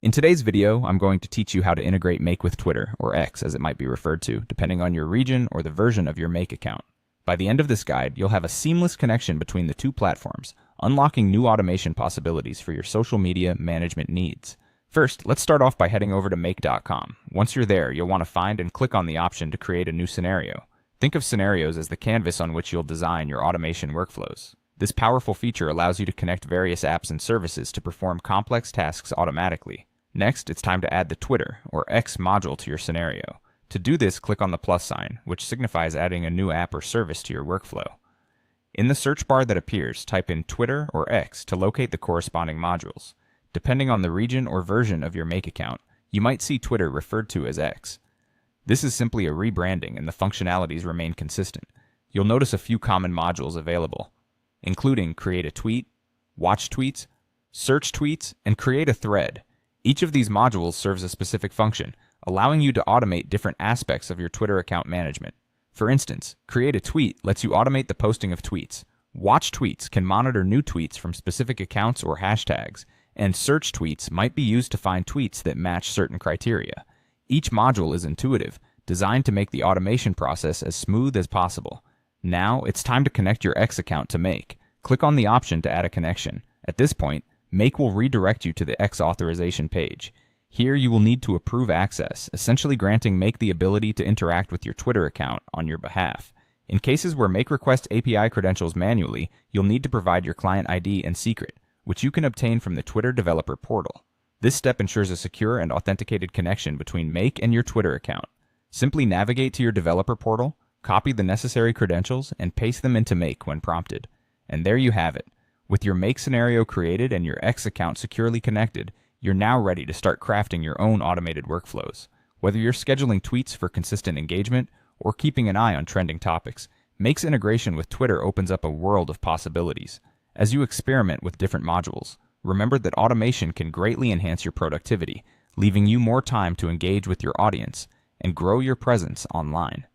In today's video, I'm going to teach you how to integrate Make with Twitter, or X as it might be referred to, depending on your region or the version of your Make account. By the end of this guide, you'll have a seamless connection between the two platforms, unlocking new automation possibilities for your social media management needs. First, let's start off by heading over to Make.com. Once you're there, you'll want to find and click on the option to create a new scenario. Think of scenarios as the canvas on which you'll design your automation workflows. This powerful feature allows you to connect various apps and services to perform complex tasks automatically. Next, it's time to add the Twitter, or X module to your scenario. To do this, click on the plus sign, which signifies adding a new app or service to your workflow. In the search bar that appears, type in Twitter or X to locate the corresponding modules. Depending on the region or version of your Make account, you might see Twitter referred to as X. This is simply a rebranding and the functionalities remain consistent. You'll notice a few common modules available, including Create a Tweet, Watch Tweets, Search Tweets, and Create a Thread. Each of these modules serves a specific function, allowing you to automate different aspects of your Twitter account management. For instance, Create a Tweet lets you automate the posting of tweets. Watch Tweets can monitor new tweets from specific accounts or hashtags, and Search Tweets might be used to find tweets that match certain criteria. Each module is intuitive, designed to make the automation process as smooth as possible. Now, it's time to connect your X account to Make. Click on the option to add a connection. At this point, Make will redirect you to the X authorization page. Here you will need to approve access, essentially granting Make the ability to interact with your Twitter account on your behalf. In cases where Make requests API credentials manually, you'll need to provide your client ID and secret, which you can obtain from the Twitter Developer Portal. This step ensures a secure and authenticated connection between Make and your Twitter account. Simply navigate to your developer portal, copy the necessary credentials, and paste them into Make when prompted. And there you have it. With your Make scenario created and your X account securely connected, you're now ready to start crafting your own automated workflows. Whether you're scheduling tweets for consistent engagement or keeping an eye on trending topics, Make's integration with Twitter opens up a world of possibilities. As you experiment with different modules, remember that automation can greatly enhance your productivity, leaving you more time to engage with your audience and grow your presence online.